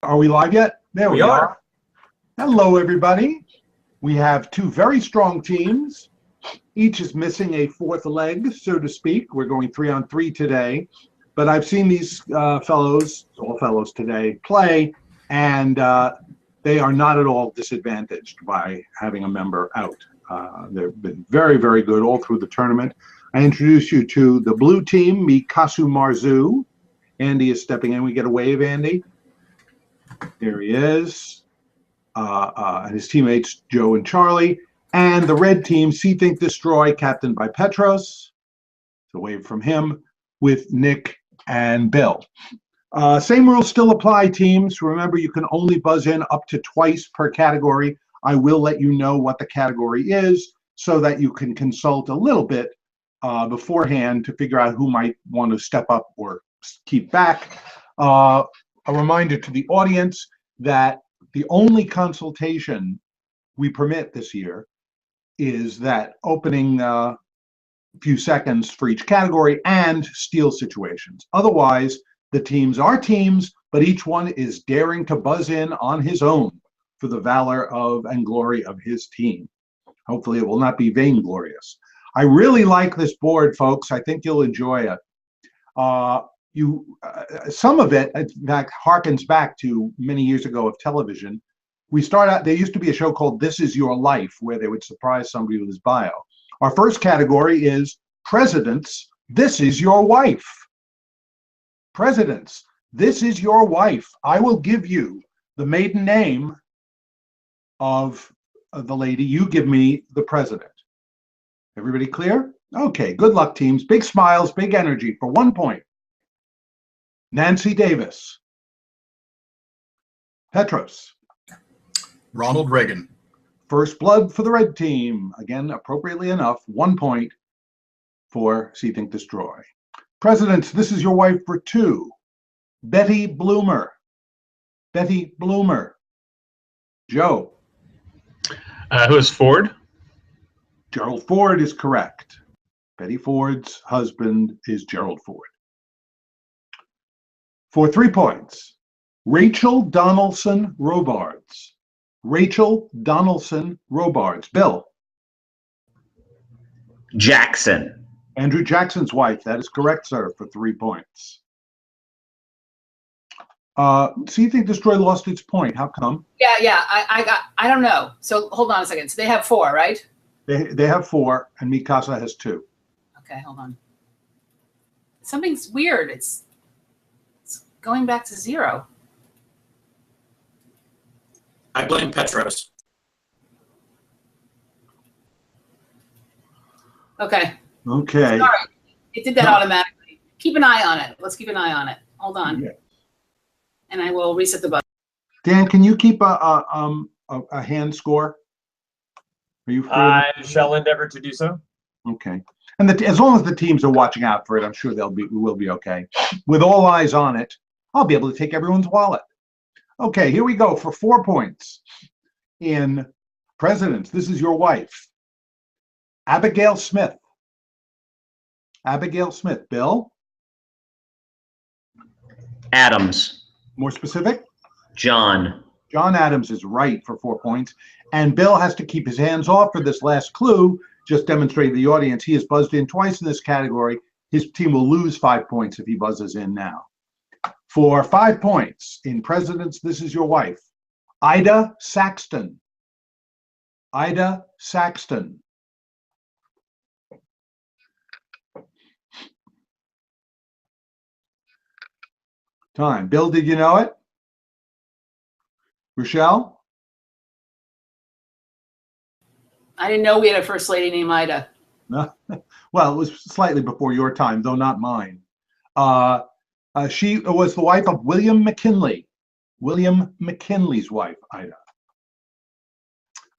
Are we live yet? There We we are. are. Hello, everybody. We have two very strong teams. Each is missing a fourth leg, so to speak. We're going 3-on-3 today. But I've seen these fellows, all fellows today, play, and they are not at all disadvantaged by having a member out. They've been very, very good all through the tournament. I introduce you to the blue team, Casa, Marzu. Andy is stepping in. We get a wave, Andy. There he is. And his teammates, Joe and Charlie. And the red team, See, Think, Destroy, captained by Petros. It's a wave from him, with Nick and Bill. Same rules still apply, teams. Remember, you can only buzz in up to twice per category. I will let you know what the category is so that you can consult a little bit beforehand to figure out who might want to step up or keep back. A reminder to the audience that the only consultation we permit this year is that opening few seconds for each category and steal situations. Otherwise, the teams are teams, but each one is daring to buzz in on his own for the valor of and glory of his team. Hopefully it will not be vainglorious. I really like this board, folks. I think you'll enjoy it. Some of it, in fact, harkens back to many years ago of television. We start out, there used to be a show called This Is Your Life, where they would surprise somebody with his bio. Our first category is Presidents, This Is Your Wife. Presidents, this is your wife. I will give you the maiden name of the lady. You give me the president. Everybody clear? Okay, good luck, teams. Big smiles, big energy for 1 point. Nancy Davis. Petros. Ronald Reagan. First blood for the red team. Again, appropriately enough, 1 point for See, Think, Destroy. Presidents, this is your wife for 2. Betty Bloomer. Betty Bloomer. Joe. Who is Ford? Gerald Ford is correct. Betty Ford's husband is Gerald Ford. For 3 points, Rachel Donaldson Robards. Rachel Donaldson Robards. Bill. Jackson. Andrew Jackson's wife. That is correct, sir, for 3 points. See, Think, Destroy lost its point. How come? Yeah. I don't know. So hold on a second. So they have 4, right? They have 4, and Mikasa has 2. Okay, hold on. Something's weird. It's going back to 0. I blame Petros. Okay. Okay. Sorry. It did that automatically. Keep an eye on it. Let's keep an eye on it. Hold on. Yeah. And I will reset the button. Dan, can you keep a hand score? Are you free? I shall endeavor to do so. Okay. And as long as the teams are watching out for it, I'm sure we will be okay. With all eyes on it, I'll be able to take everyone's wallet. Okay, here we go for 4 points. In Presidents, this is your wife. Abigail Smith. Abigail Smith. Bill? Adams. More specific? John. John Adams is right for 4 points. And Bill has to keep his hands off for this last clue. Just demonstrating to the audience, he has buzzed in twice in this category. His team will lose 5 points if he buzzes in now. For 5 points, in Presidents, this is your wife. Ida Saxton. Ida Saxton. Time. Bill, did you know it? Rochelle? I didn't know we had a first lady named Ida. No. Well, it was slightly before your time, though not mine. She was the wife of William McKinley. William McKinley's wife, Ida.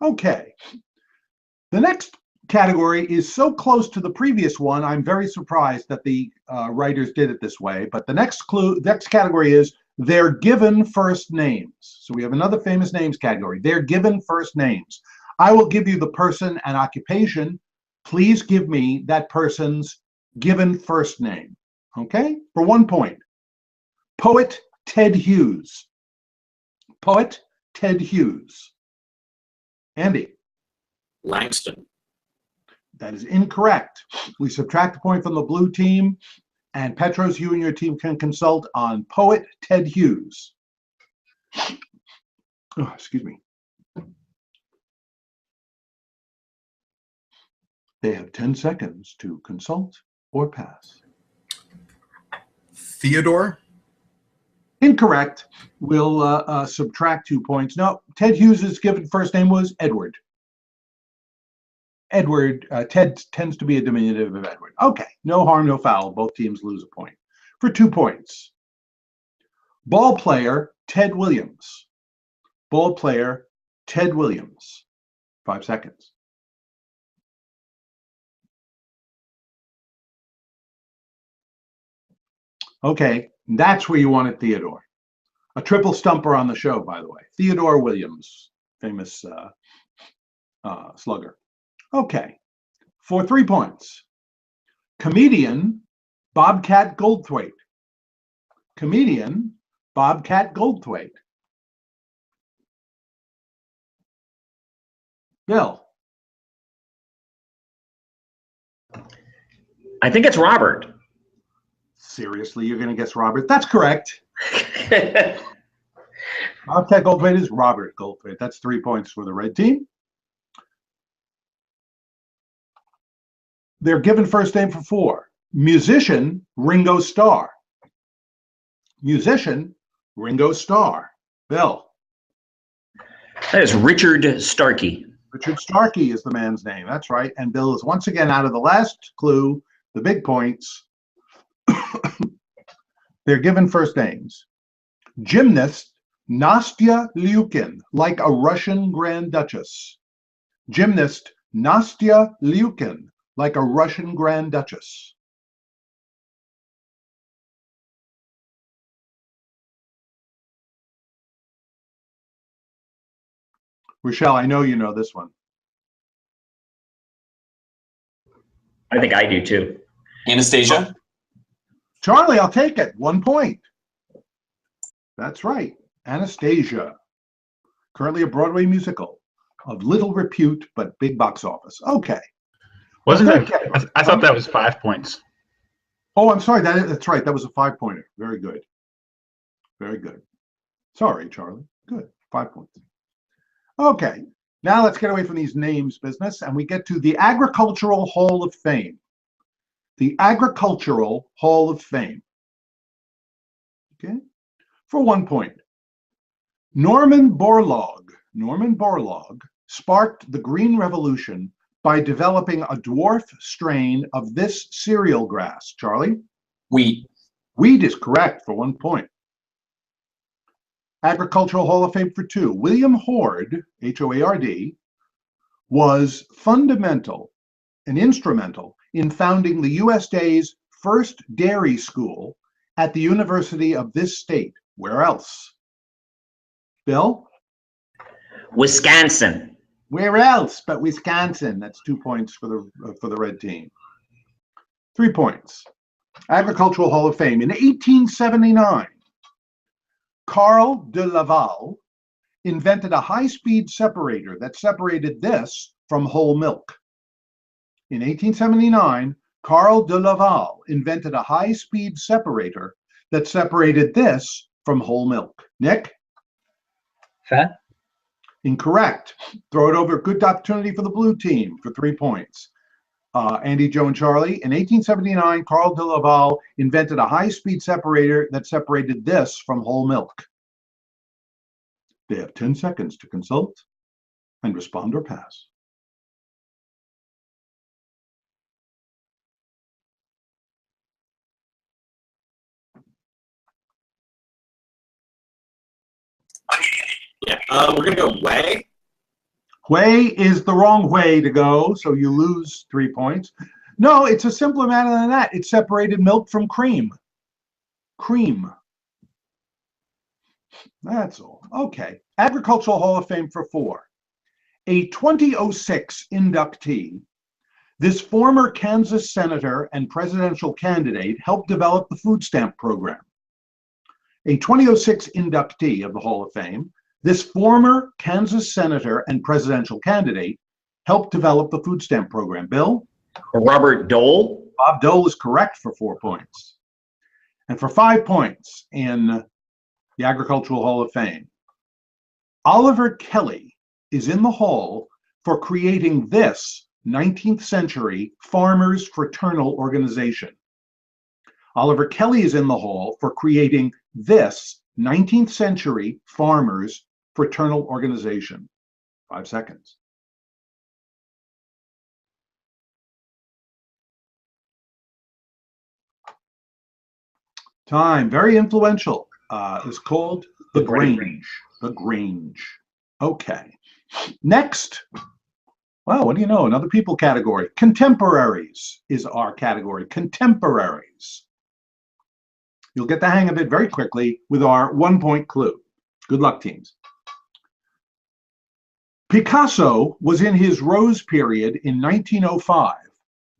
Okay. The next category is so close to the previous one, I'm very surprised that the writers did it this way. But the next category is their given first names. So we have another famous names category. Their given first names. I will give you the person and occupation. Please give me that person's given first name. Okay? For 1 point. Poet Ted Hughes. Poet Ted Hughes. Andy. Langston. That is incorrect. We subtract a point from the blue team, and Petros, you and your team can consult on Poet Ted Hughes. Oh, excuse me. They have 10 seconds to consult or pass. Theodore. Incorrect. We'll subtract 2 points. No, Ted Hughes' given first name was Edward. Edward, Ted tends to be a diminutive of Edward. Okay, no harm, no foul. Both teams lose a point for 2 points. Ball player, Ted Williams. Ball player, Ted Williams. 5 seconds. Okay, that's where you wanted Theodore. A triple stumper on the show, by the way. Theodore Williams, famous slugger. Okay, for 3 points. Comedian Bobcat Goldthwait. Comedian Bobcat Goldthwait. Bill. I think it's Robert. Seriously, you're going to guess Robert? That's correct. Bobcat Goldthwait is Robert Goldthwait. That's 3 points for the red team. They're given first name for 4. Musician Ringo Starr. Musician Ringo Starr. Bill. That is Richard Starkey. Richard Starkey is the man's name. That's right. And Bill is once again out of the last clue, the big points. They're given first names. Gymnast Nastya Lyukin, like a Russian Grand Duchess. Gymnast Nastya Lyukin, like a Russian Grand Duchess. Rochelle, I know you know this one. I think I do too. Anastasia. Charlie, I'll take it. 1 point. That's right. Anastasia. Currently a Broadway musical of little repute, but big box office. Okay. Wasn't Okay. that? I thought that was 5 points. Oh, I'm sorry. That's right. That was a 5-pointer. Very good. Very good. Sorry, Charlie. Good. 5 points. Okay. Now let's get away from these names business, and we get to the Agricultural Hall of Fame. The Agricultural Hall of Fame. Okay. For 1 point. Norman Borlaug sparked the Green Revolution by developing a dwarf strain of this cereal grass. Charlie? Wheat. Wheat is correct for 1 point. Agricultural Hall of Fame for 2. William Hoard, H-O-A-R-D, was fundamental and instrumental in founding the USA's first dairy school at the University of this state. Where else? Bill? Wisconsin. Where else but Wisconsin? That's 2 points for the red team. 3 points. Agricultural Hall of Fame. In 1879, Carl de Laval invented a high-speed separator that separated this from whole milk. In 1879, Carl de Laval invented a high-speed separator that separated this from whole milk. Nick? Fat? Incorrect. Throw it over. Good opportunity for the blue team for 3 points. Andy, Joe, and Charlie. In 1879, Carl de Laval invented a high-speed separator that separated this from whole milk. They have 10 seconds to consult and respond or pass. Yeah, we're gonna go way. Way is the wrong way to go, so you lose 3 points. No, it's a simpler matter than that. It separated milk from cream. Cream. That's all. Okay. Agricultural Hall of Fame for 4. A 2006 inductee, this former Kansas senator and presidential candidate helped develop the food stamp program. A 2006 inductee of the Hall of Fame, This former Kansas senator and presidential candidate helped develop the food stamp program. Bill? Robert Dole. Bob Dole is correct for 4 points. And for 5 points in the Agricultural Hall of Fame, Oliver Kelly is in the hall for creating this 19th century farmers' fraternal organization. Oliver Kelly is in the hall for creating this 19th century farmers' fraternal organization. 5 seconds. Time. Very influential. Is called the Grange. The Grange. Okay. Next. Well, what do you know? Another people category. Contemporaries is our category. Contemporaries. You'll get the hang of it very quickly with our 1-point clue. Good luck, teams. Picasso was in his rose period in 1905.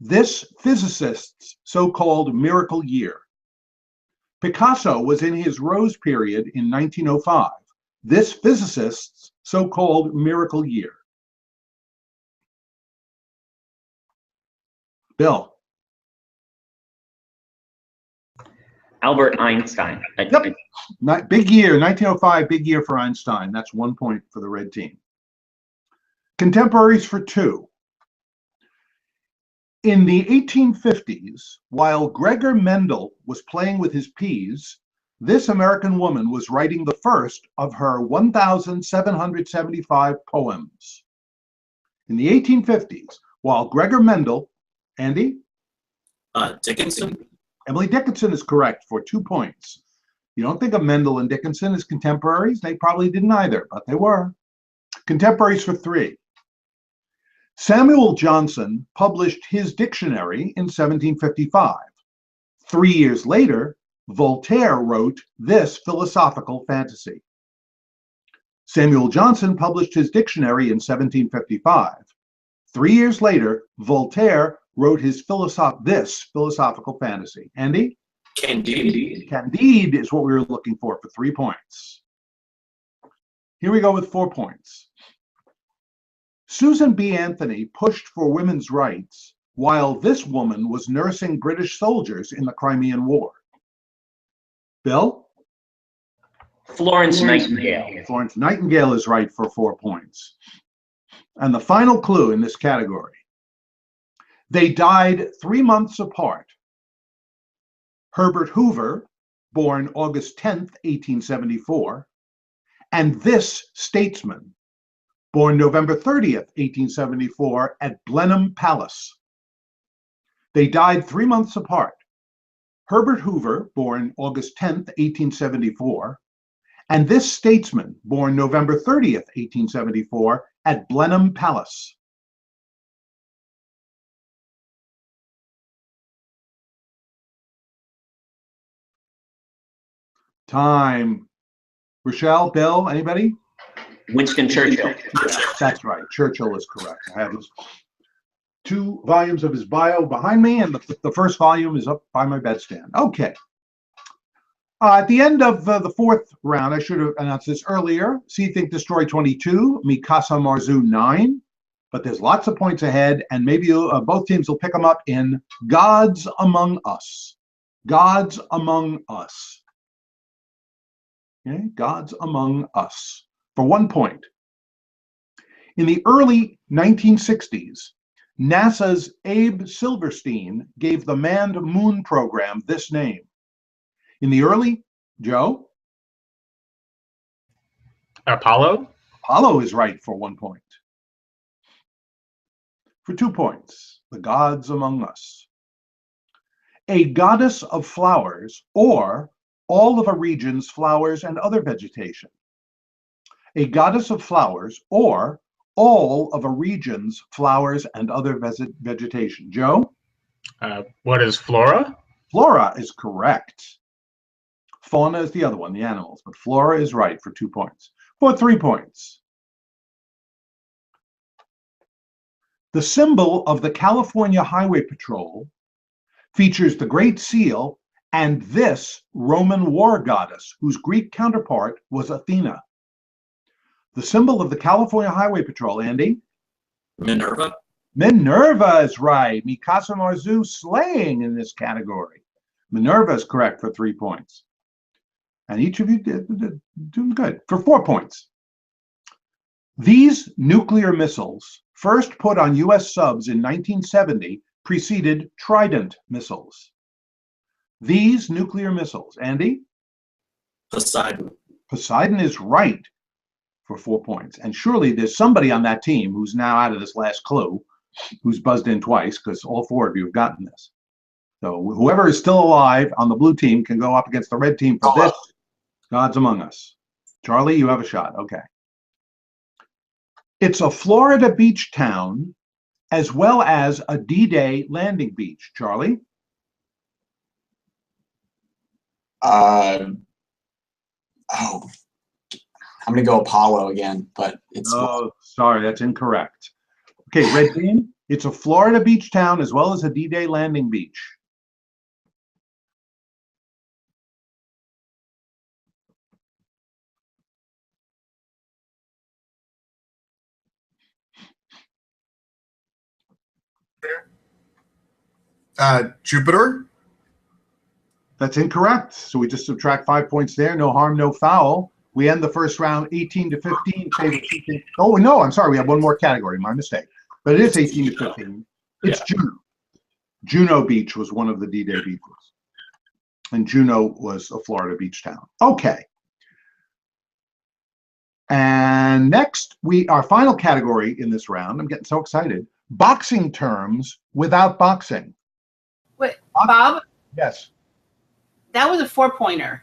This physicist's so-called miracle year. Picasso was in his rose period in 1905. This physicist's so-called miracle year. Bill? Albert Einstein. Yep. Big year, 1905, big year for Einstein. That's 1 point for the red team. Contemporaries for 2. In the 1850s, while Gregor Mendel was playing with his peas, this American woman was writing the first of her 1,775 poems. In the 1850s, while Gregor Mendel, Andy? Dickinson. Emily Dickinson is correct for 2 points. You don't think of Mendel and Dickinson as contemporaries? They probably didn't either, but they were. Contemporaries for 3. Samuel Johnson published his dictionary in 1755. 3 years later, Voltaire wrote this philosophical fantasy. Samuel Johnson published his dictionary in 1755. 3 years later, Voltaire wrote his philosophical fantasy. Andy? Candide. Candide is what we were looking for 3 points. Here we go with 4 points. Susan B. Anthony pushed for women's rights while this woman was nursing British soldiers in the Crimean War. Bill? Florence Nightingale. Florence Nightingale is right for 4 points. And the final clue in this category. They died 3 months apart. Herbert Hoover, born August 10th, 1874, and this statesman, born November 30th, 1874, at Blenheim Palace. They died 3 months apart. Herbert Hoover, born August 10th, 1874, and this statesman, born November 30th, 1874, at Blenheim Palace. Time. Rochelle, Bill, anybody? Winston Churchill. That's right. Churchill is correct. I have his 2 volumes of his bio behind me, and the first volume is up by my bedstand. Okay. At the end of the 4th round, I should have announced this earlier. See, Think, Destroy 22, Mi Casa, Marzu 9. But there's lots of points ahead, and maybe both teams will pick them up in Gods Among Us. Gods Among Us. Okay, Gods Among Us. For 1 point. In the early 1960s, NASA's Abe Silverstein gave the manned moon program this name. In the early, Joe? Apollo? Apollo is right for 1 point. For 2 points, the Gods Among Us. A goddess of flowers, or all of a region's flowers and other vegetation. A goddess of flowers, or all of a region's flowers and other vegetation. Joe? What is flora? Flora is correct. Fauna is the other one, the animals, but flora is right for 2 points. For 3 points. The symbol of the California Highway Patrol features the Great Seal and this Roman war goddess, whose Greek counterpart was Athena. The symbol of the California Highway Patrol, Andy? Minerva. Minerva is right. Casa Marzu slaying in this category. Minerva is correct for 3 points. And each of you did doing good for 4 points. These nuclear missiles, first put on U.S. subs in 1970, preceded Trident missiles. These nuclear missiles, Andy? Poseidon. Poseidon is right for 4 points. And surely there's somebody on that team who's now out of this last clue, who's buzzed in twice, because all 4 of you have gotten this. So whoever is still alive on the blue team can go up against the red team for this. Gods Among Us. Charlie, you have a shot. Okay. It's a Florida beach town as well as a D-Day landing beach. Charlie? Oh, I'm gonna go Apollo again, but it's Oh, sorry, that's incorrect. Okay, red team. It's a Florida beach town as well as a D-Day landing beach. Jupiter. That's incorrect. So we just subtract 5 points there. No harm, no foul. We end the first round 18-15. Oh, no, I'm sorry. We have one more category. My mistake. But it is 18-15. It's Juneau. Juneau Beach was one of the D-Day beaches. And Juneau was a Florida beach town. Okay. And next, our final category in this round, I'm getting so excited, boxing terms without boxing. Wait, Bob, Yes. that was a 4-pointer.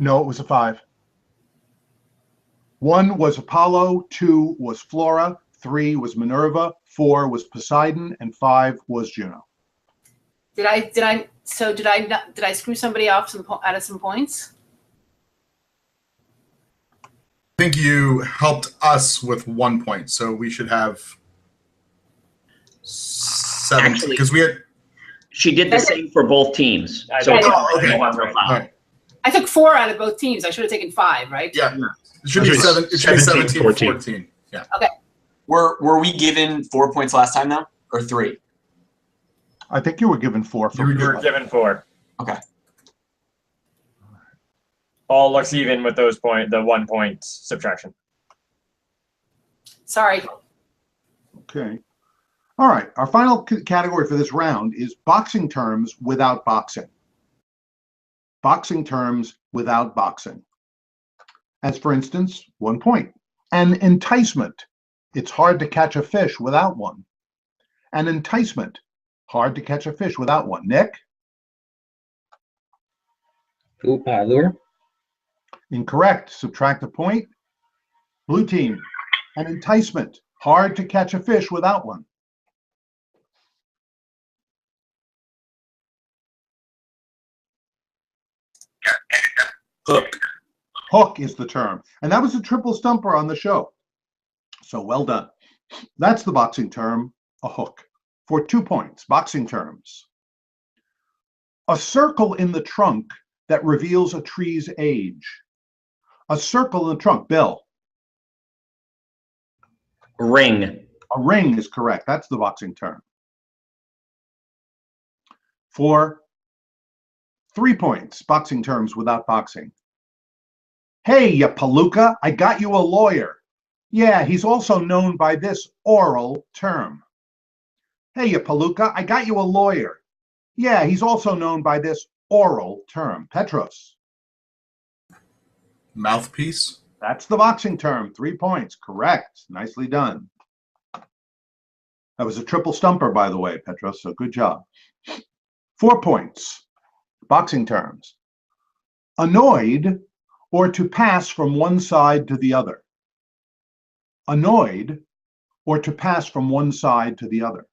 No, it was a 5. 1 was Apollo, 2 was Flora, 3 was Minerva, 4 was Poseidon, and 5 was Juno. Did I screw somebody off out of some points? I think you helped us with 1 point, so we should have 7 Actually, because we had. She did the same for both teams. So Okay. Okay. no harm, no All foul. right. I took 4 out of both teams. I should have taken 5, right? Yeah. It should be 7. It should be 17 or 14. Yeah. were we given 4 points last time though, or 3? I think you were given 4 for You were given 4. Okay. All looks even with those the 1 point subtraction. Sorry. Okay. All right. Our final category for this round is boxing terms without boxing. Boxing terms without boxing. As for instance, 1 point. An enticement. It's hard to catch a fish without one. An enticement. Hard to catch a fish without one. Nick? Lure. Incorrect. Subtract a point. Blue team. An enticement. Hard to catch a fish without one. Hook. Hook is the term. And that was a triple stumper on the show. So well done. That's the boxing term, a hook. For 2 points, boxing terms. A circle in the trunk that reveals a tree's age. A circle in the trunk, Bill. Ring. A ring is correct. That's the boxing term. For 3 points, boxing terms without boxing. Hey, ya palooka, I got you a lawyer. Yeah, he's also known by this oral term. Hey, ya palooka, I got you a lawyer. Yeah, he's also known by this oral term. Petros. Mouthpiece. That's the boxing term. 3 points. Correct. Nicely done. That was a triple stumper, by the way, Petros, so good job. 4 points. Boxing terms. Annoyed, or to pass from one side to the other. Annoyed, or to pass from one side to the other.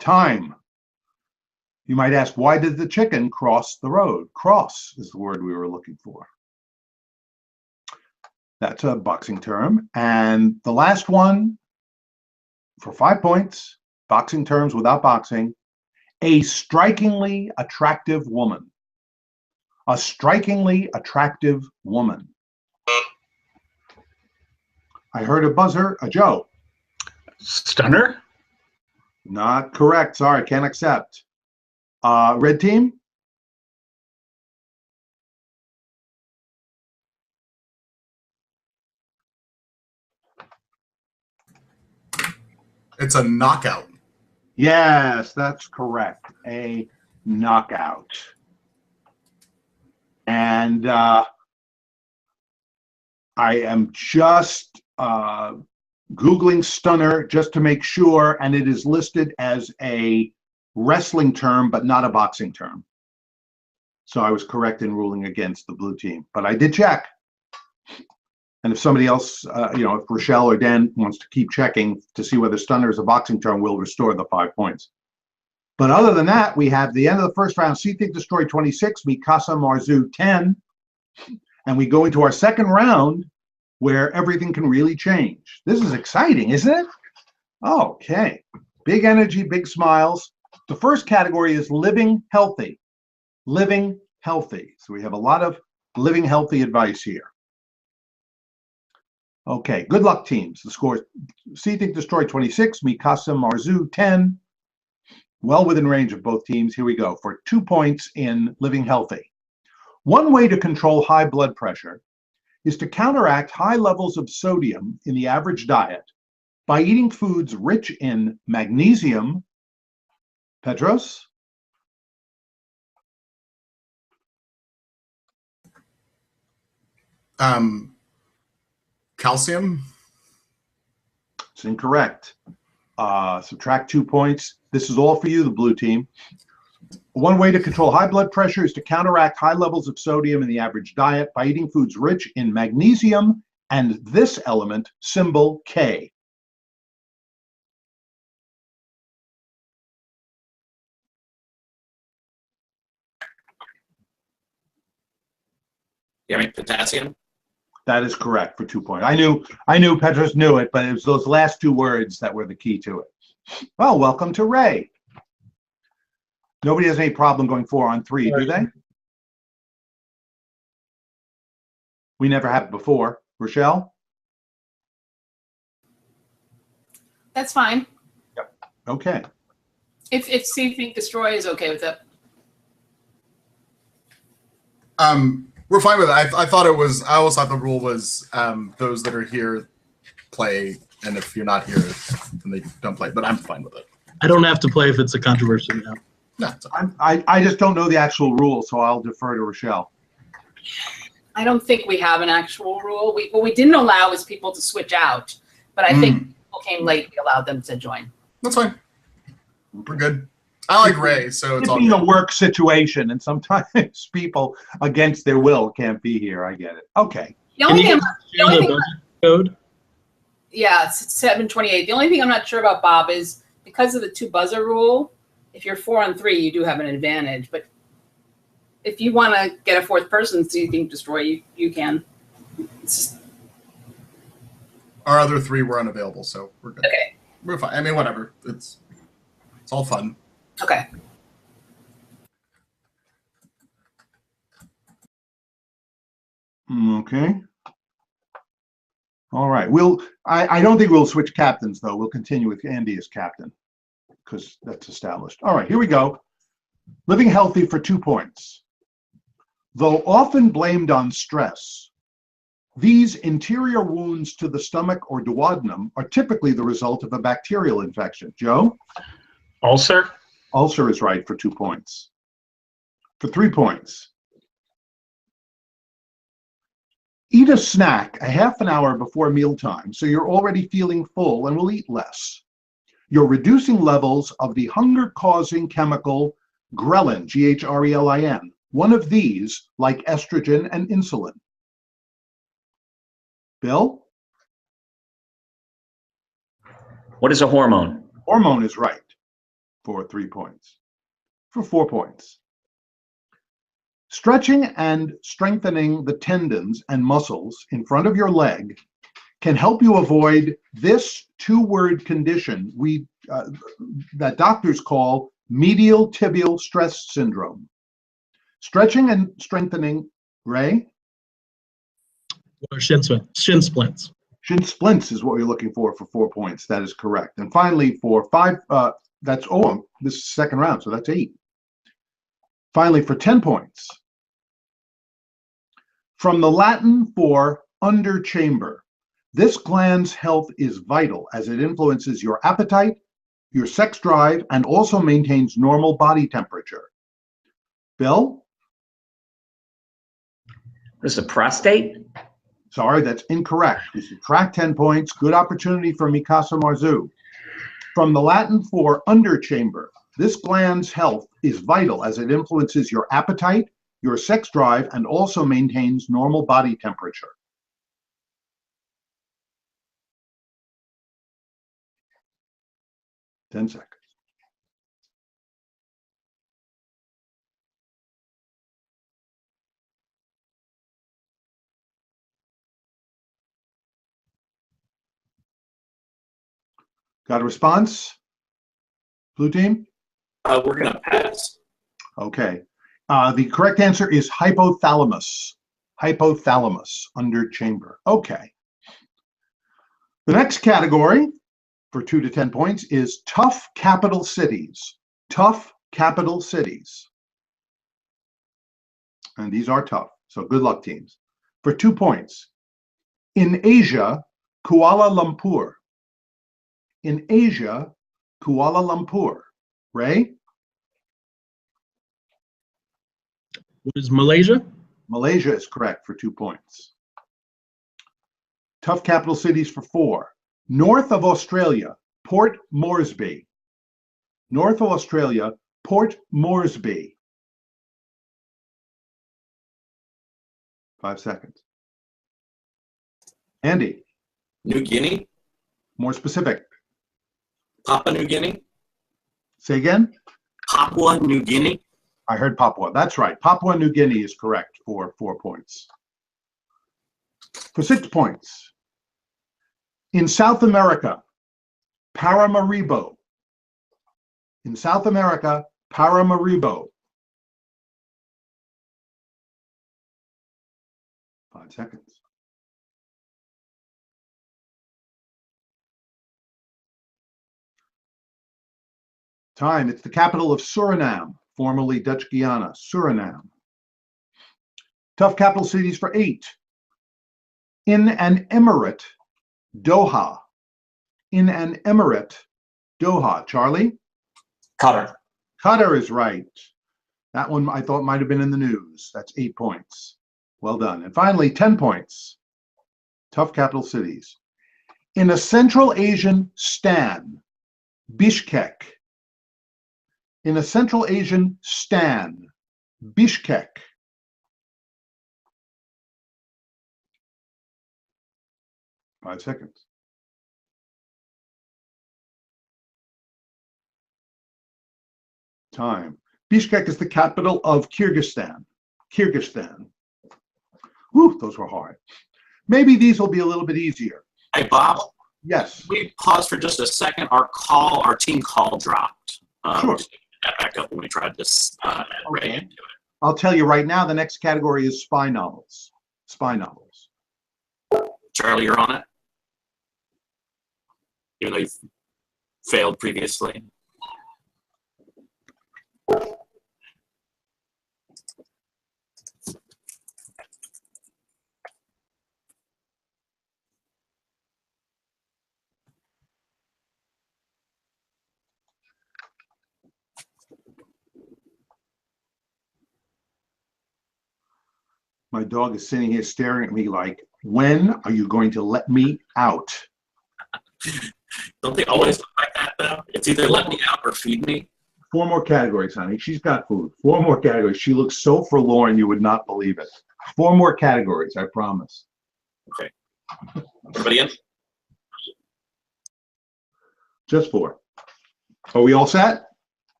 Time. You might ask, why did the chicken cross the road? Cross is the word we were looking for. That's a boxing term. And the last one, for 5 points, boxing terms without boxing, a strikingly attractive woman. A strikingly attractive woman. I heard a buzzer. Joe. Stunner? Not correct. Sorry, can't accept. Red team? It's a knockout. Yes, that's correct. A knockout. And I am just Googling stunner just to make sure, and it is listed as a wrestling term, but not a boxing term. So I was correct in ruling against the blue team, but I did check. And if somebody else, if Rochelle or Dan wants to keep checking to see whether stunner is a boxing term, we'll restore the 5 points. But other than that, we have the end of the first round. See Think Destroy 26, meet Casa, Marzu 10. And we go into our second round where everything can really change. This is exciting, isn't it? Okay. Big energy, big smiles. The first category is living healthy. Living healthy. So we have a lot of living healthy advice here. Okay, good luck, teams. The score is See Think Destroy 26, meet Casa, Marzu 10. Well within range of both teams. Here we go for 2 points in living healthy. One way to control high blood pressure is to counteract high levels of sodium in the average diet by eating foods rich in magnesium. Petros? Calcium. It's incorrect. Subtract 2 points. This is all for you, the blue team. One way to control high blood pressure is to counteract high levels of sodium in the average diet by eating foods rich in magnesium and this element, symbol K. Yeah, I mean, potassium. That is correct for 2 points. I knew Petros knew it, but it was those last 2 words that were the key to it. Well, welcome to Ray. Nobody has any problem going 4 on 3, do they? We never have before. Rochelle? That's fine. Okay. If See Think Destroy is okay with it. We're fine with it. I thought it was. I always thought the rule was those that are here play, and if you're not here, then they don't play. But I'm fine with it. I don't have to play if it's a controversy now. No, it's okay. I just don't know the actual rule, so I'll defer to Rochelle. I don't think we have an actual rule. What we didn't allow is people to switch out, but I think people came late. We allowed them to join. That's fine. We're good. I like Ray, so it's It's all being a good. work situation, and sometimes people against their will can't be here. I get it. Okay. The only thing, Share the budget code? yeah, it's 728. The only thing I'm not sure about, Bob, is because of the 2 buzzer rule, if you're 4 on 3, you do have an advantage. But if you want to get a 4th person so you think Destroy, you can. It's just, Our other 3 were unavailable, so we're good. okay. We're fine. I mean, whatever. It's all fun. Okay. Okay. All right. I don't think we'll switch captains, though. We'll continue with Andy as captain because that's established. All right, here we go. Living healthy for 2 points. Though often blamed on stress, these interior wounds to the stomach or duodenum are typically the result of a bacterial infection. Joe? Ulcer? Ulcer is right for 2 points. For 3 points. Eat a snack a half an hour before mealtime so you're already feeling full and will eat less. You're reducing levels of the hunger-causing chemical ghrelin, G-H-R-E-L-I-N. One of these, like estrogen and insulin. Bill? What is a hormone? Hormone is right for 3 points. For 4 points. Stretching and strengthening the tendons and muscles in front of your leg can help you avoid this two-word condition that doctors call medial tibial stress syndrome. Stretching and strengthening, Ray? Or shin splints. Shin splints is what you're looking for 4 points. That is correct. And finally, for 5, this is second round, so that's 8. Finally, for 10 points, from the Latin for underchamber, this gland's health is vital as it influences your appetite, your sex drive, and also maintains normal body temperature. Bill? This is a prostate? Sorry, that's incorrect. You subtract 10 points. Good opportunity for Casa Marzu. From the Latin for underchamber, this gland's health is vital as it influences your appetite, your sex drive, and also maintains normal body temperature. Ten seconds. Got a response? Blue team? We're going to pass. Okay. The correct answer is hypothalamus. Hypothalamus, under chamber. Okay. The next category for 2 to 10 points is tough capital cities. Tough capital cities. And these are tough, so good luck, teams. For 2 points, in Asia, Kuala Lumpur. In Asia, Kuala Lumpur. Ray? What is Malaysia? Malaysia is correct for 2 points. Tough capital cities for 4. North of Australia, Port Moresby. North of Australia, Port Moresby. 5 seconds. Andy? New Guinea? More specific. Papua New Guinea? Say again? Papua New Guinea? I heard Papua. That's right. Papua New Guinea is correct for 4 points. For 6 points, in South America, Paramaribo. In South America, Paramaribo. 5 seconds. Time. It's the capital of Suriname, formerly Dutch Guiana, Suriname. Tough capital cities for 8. In an emirate, Doha. In an emirate, Doha. Charlie? Qatar. Qatar is right. That one I thought might have been in the news. That's 8 points. Well done. And finally, 10 points. Tough capital cities. In a Central Asian stan, Bishkek. In a Central Asian stan, Bishkek. Five seconds. Time. Bishkek is the capital of Kyrgyzstan. Kyrgyzstan. Whew, those were hard. Maybe these will be a little bit easier. Hey, Bob. Yes. We pause for just a second. Our team call dropped. Sure. That back up when we tried this Okay. into it. I'll tell you right now, the next category is spy novels. Spy novels. Charlie, you're on it. Even though you've failed previously. My dog is sitting here staring at me like, when are you going to let me out? Don't they always look like that, though? It's either let me out or feed me. 4 more categories, honey. She's got food. 4 more categories. She looks so forlorn, you would not believe it. 4 more categories, I promise. Okay. Everybody in? Just 4. Are we all set?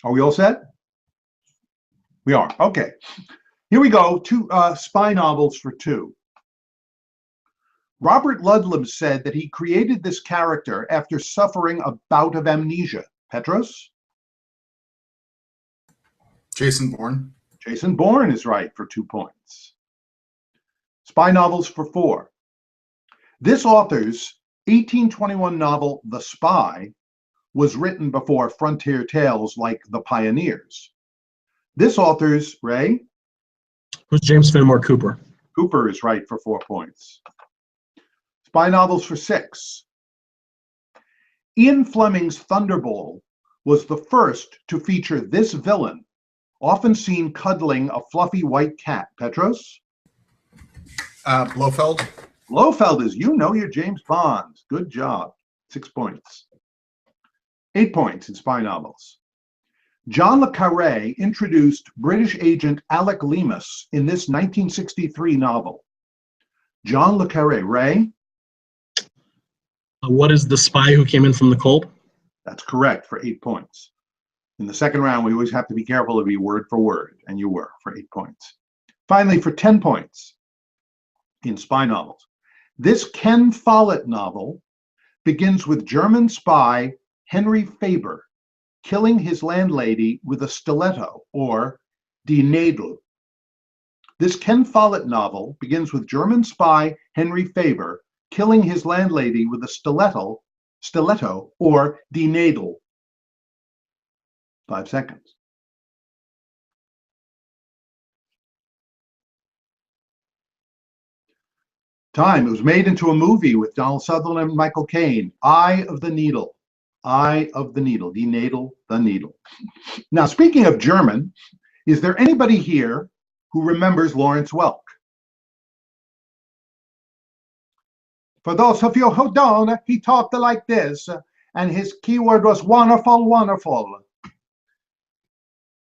Are we all set? We are. Okay. Here we go, two spy novels for two. Robert Ludlum said that he created this character after suffering a bout of amnesia. Petros? Jason Bourne. Jason Bourne is right for 2 points. Spy novels for four. This author's 1821 novel, The Spy, was written before frontier tales like The Pioneers. This author's, Ray? Was James Fenimore Cooper. Cooper is right for 4 points. Spy novels for six. Ian Fleming's Thunderball was the first to feature this villain, often seen cuddling a fluffy white cat. Petros? Blofeld. Blofeld is, you know, your James Bond. Good job. 6 points. 8 points in spy novels. John le Carré introduced British agent Alec Leamas in this 1963 novel. John le Carré. Ray? What is The Spy Who Came In From the Cold? That's correct for 8 points. In the second round, we always have to be careful to be word for word, and you were for 8 points. Finally, for 10 points in spy novels. This Ken Follett novel begins with German spy Henry Faber killing his landlady with a stiletto, or Die Nadel. This Ken Follett novel begins with German spy Henry Faber killing his landlady with a stiletto, or Die Nadel. 5 seconds. Time. It was made into a movie with Donald Sutherland and Michael Caine. Eye of the Needle. Eye of the Needle. Die Nadel, the needle. Now, speaking of German, is there anybody here who remembers Lawrence Welk? For those of you who don't, he talked like this, and his keyword was wonderful, wonderful.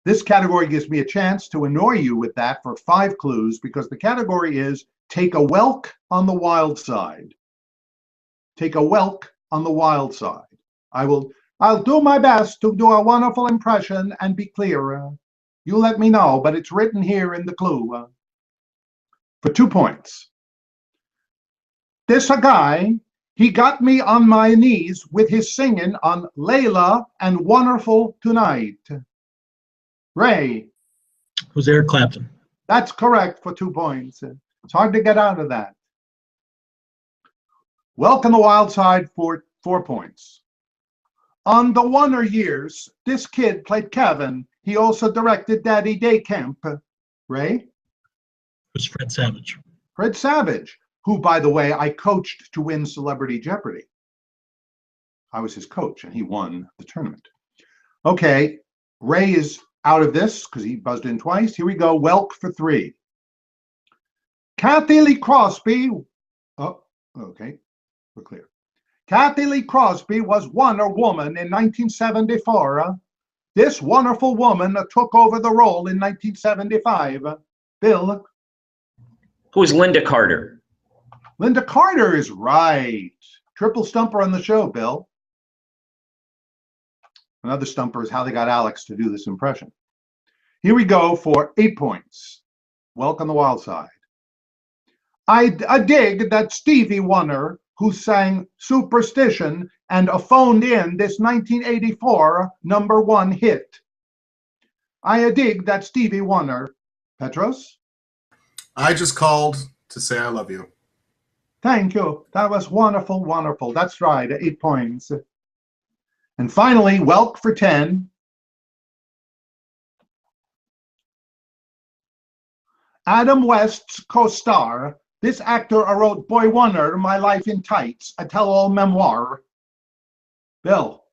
This category gives me a chance to annoy you with that for 5 clues, because the category is take a Welk on the wild side. Take a Welk on the wild side. I'll do my best to do a wonderful impression and be clear. You let me know, but it's written here in the clue. For 2 points. This a guy, he got me on my knees with his singing on Layla and Wonderful Tonight. Ray? Was Eric Clapton. That's correct for 2 points. It's hard to get out of that. Welcome the Wild Side for 4 points. On the Wonder Years, this kid played Kevin. He also directed Daddy Day Camp. Ray? It was Fred Savage. Fred Savage, who, by the way, I coached to win Celebrity Jeopardy. I was his coach, and he won the tournament. Okay, Ray is out of this because he buzzed in twice. Here we go. Welk for 3. Kathy Lee Crosby. Oh, okay, we're clear. Kathy Lee Crosby was Wonder Woman in 1974. This wonderful woman took over the role in 1975. Bill? Who is Linda Carter? Linda Carter is right. Triple stumper on the show, Bill. Another stumper is how they got Alex to do this impression. Here we go for 8 points. Welcome the Wild Side. I dig that Stevie Wonder, who sang Superstition and phoned in this 1984 #1 hit. I dig that Stevie Wonder. Petros? I just called to say I love you. Thank you. That was wonderful, wonderful. That's right, 8 points. And finally, Welk for 10. Adam West's co-star. This actor wrote Boy Wonder, My Life in Tights, a tell-all memoir. Bill?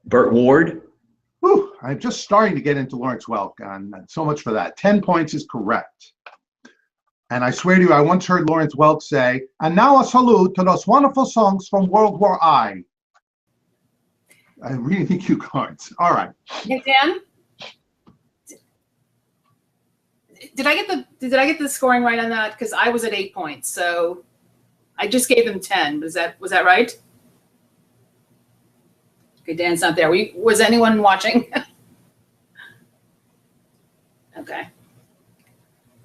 Burt Ward? Whew, I'm just starting to get into Lawrence Welk, and so much for that. 10 points is correct. And I swear to you, I once heard Lawrence Welk say, and now a salute to those wonderful songs from World War I. I really think you cards. All right. Hey, Dan? Did I get the scoring right on that? Because I was at 8 points, so I just gave them 10. Was that right? Okay, Dan's not there. Was anyone watching? Okay.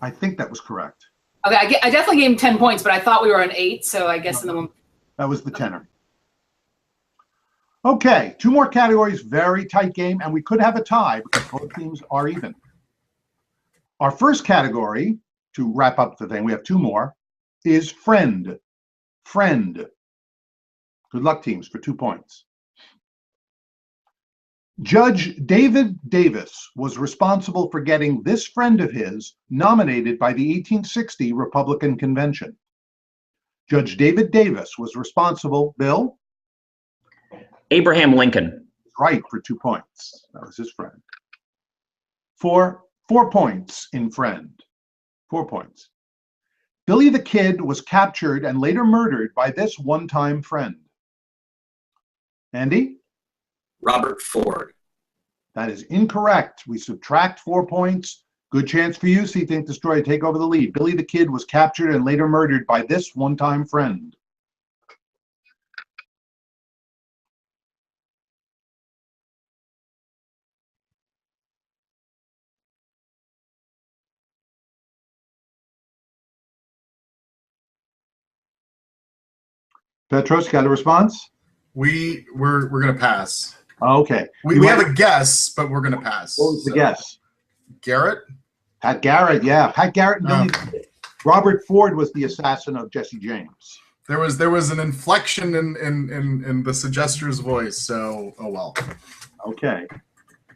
I think that was correct. Okay, I definitely gave him 10 points, but I thought we were on 8, so I guess in the one. That was the tenor. Okay, 2 more categories, very tight game, and we could have a tie because both teams are even. Our first category, to wrap up the thing, we have 2 more, is friend. Friend. Good luck, teams, for 2 points. Judge David Davis was responsible for getting this friend of his nominated by the 1860 Republican Convention. Judge David Davis was responsible, Bill? Abraham Lincoln. Right, for 2 points. That was his friend. For 4 points in friend. 4 points. Billy the Kid was captured and later murdered by this one-time friend. Andy? Robert Ford. That is incorrect. We subtract 4 points. Good chance for you, See Think Destroy, take over the lead. Billy the Kid was captured and later murdered by this one-time friend. Petros, got a response? We're gonna pass. Okay. We have a guess, but we're gonna pass. What was the guess? Garrett? Pat Garrett, yeah. Pat Garrett and Billy the Kid. Robert Ford was the assassin of Jesse James. There was an inflection in the suggestor's voice, so oh well. Okay.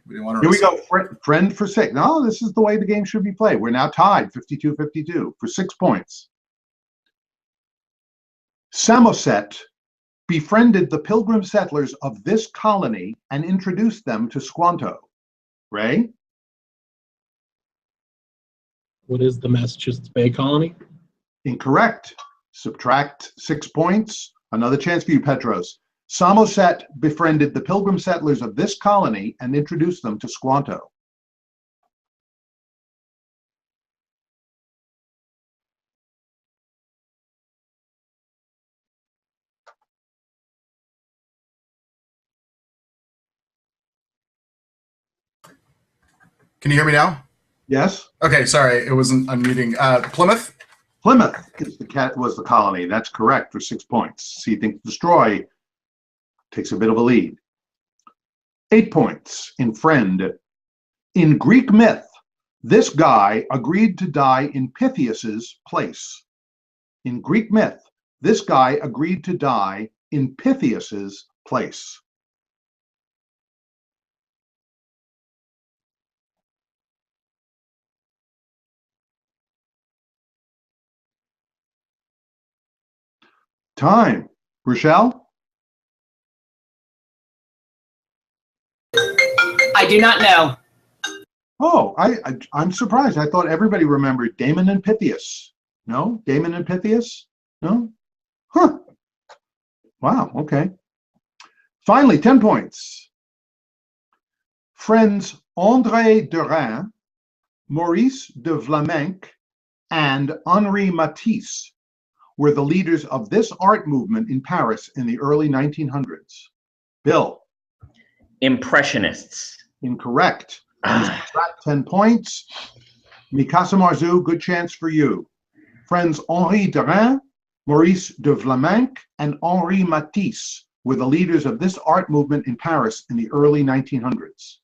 We didn't want to Here we go. Friend for 6. No, this is the way the game should be played. We're now tied 52-52 for 6 points. Samoset befriended the Pilgrim settlers of this colony and introduced them to Squanto. Ray? What is the Massachusetts Bay Colony? Incorrect. Subtract 6 points. Another chance for you, Petros. Samoset befriended the Pilgrim settlers of this colony and introduced them to Squanto. Can you hear me now? Yes? Okay, sorry, it wasn't unmuting. Plymouth? Plymouth was the colony. That's correct for 6 points. See Think Destroy takes a bit of a lead. 8 points in friend. In Greek myth, this guy agreed to die in Pythias's place. In Greek myth, this guy agreed to die in Pythias's place. Time. Rochelle? I do not know. Oh, I'm surprised. I thought everybody remembered Damon and Pythias. No? Damon and Pythias? No? Huh. Wow, okay. Finally, 10 points. Friends André Derain, Maurice de Vlaminck, and Henri Matisse were the leaders of this art movement in Paris in the early 1900s. Bill? Impressionists. Incorrect. Subtract 10 points. Casa, Marzu, good chance for you. Friends Henri Derain, Maurice de Vlaminck, and Henri Matisse were the leaders of this art movement in Paris in the early 1900s.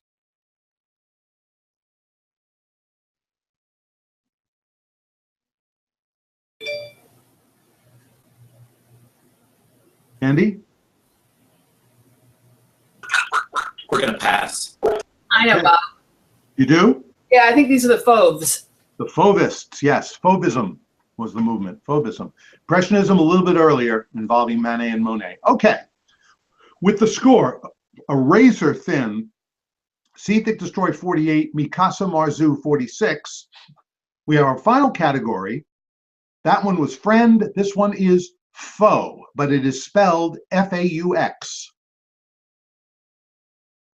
Andy? We're going to pass. I know, Okay. Bob. You do? Yeah, I think these are the Fauves. The Fauvists, yes. Fauvism was the movement. Fauvism. Impressionism a little bit earlier, involving Manet and Monet. Okay. With the score, a razor thin, See Think Destroy 48, Casa Marzu 46. We have our final category. That one was friend. This one is foe, but it is spelled F-A-U-X.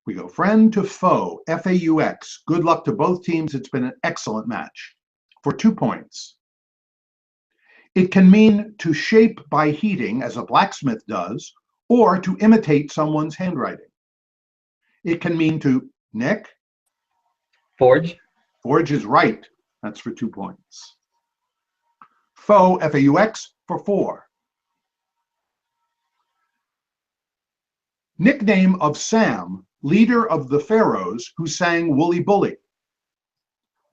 We go friend to foe, F-A-U-X. Good luck to both teams. It's been an excellent match. For 2 points. It can mean to shape by heating, as a blacksmith does, or to imitate someone's handwriting. It can mean to, Nick? Forge. Forge is right. That's for 2 points. Faux, F-A-U-X, for 4. Nickname of Sam, leader of the Pharaohs who sang Wooly Bully.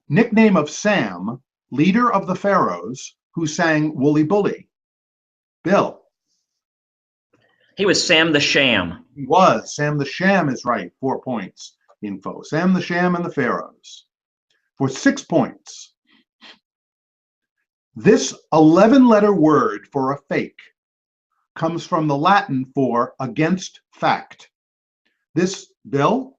Nickname of Sam, leader of the Pharaohs who sang Wooly Bully. Bill. He was Sam the Sham. He was. Sam the Sham is right. 4 points. Info. Sam the Sham and the Pharaohs. For 6 points. This 11-letter word for a fake comes from the Latin for against fact. This, Bill?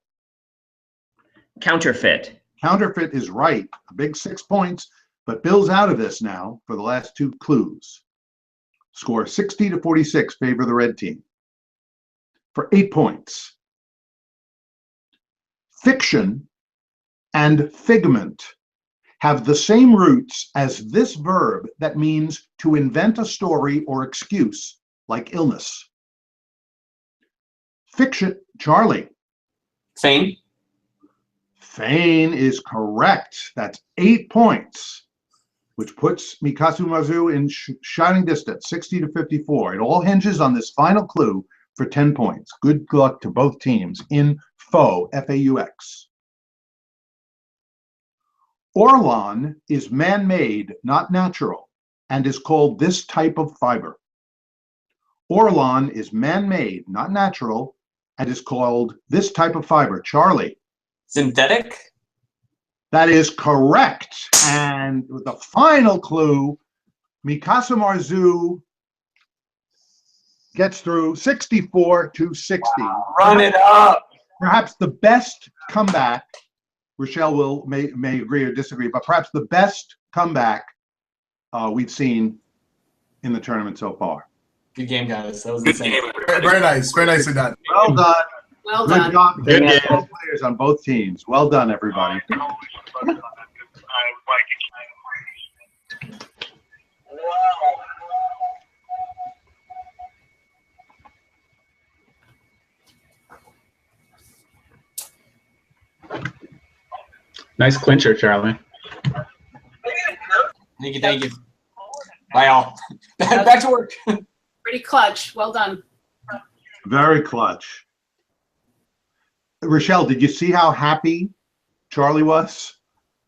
Counterfeit. Counterfeit is right. A big 6 points, but Bill's out of this now for the last 2 clues. Score 60 to 46, favor the red team. For 8 points. Fiction and figment have the same roots as this verb that means to invent a story or excuse, like illness. Fiction, Charlie. Feign. Feign is correct. That's 8 points, which puts Marzu in shouting distance, 60 to 54. It all hinges on this final clue for 10 points. Good luck to both teams in faux, F-A-U-X. Orlan is man-made, not natural, and is called this type of fiber. Orlan is man-made, not natural, and is called this type of fiber. Charlie. Synthetic. That is correct. And with the final clue, Marzu gets through 64 to 60. Wow, run it up. Perhaps the best comeback, Rochelle may agree or disagree, but perhaps the best comeback we've seen in the tournament so far. Good game, guys. That was insane. Very nice. Very nicely done. Well done. Well Good done. job. Good game. Both players on both teams. Well done, everybody. Nice clincher, Charlie. Thank you. Thank you. Bye, all. Back to work. Pretty clutch. Well done. Very clutch. Rochelle, did you see how happy Charlie was?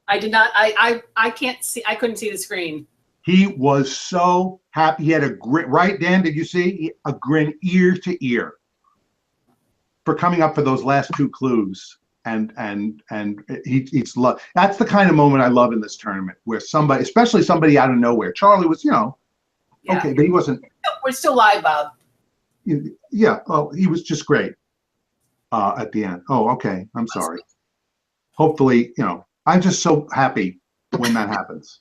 I did not. I can't see. I couldn't see the screen. He was so happy. He had a grin. Right, Dan? Did you see a grin ear to ear for coming up for those last 2 clues? And he's love. That's the kind of moment I love in this tournament, where somebody, especially somebody out of nowhere. Charlie was, Yeah. okay, but he wasn't. We're still live, Bob. Yeah. Oh, he was just great at the end. Oh, okay. I'm sorry. Hopefully, I'm just so happy when that happens.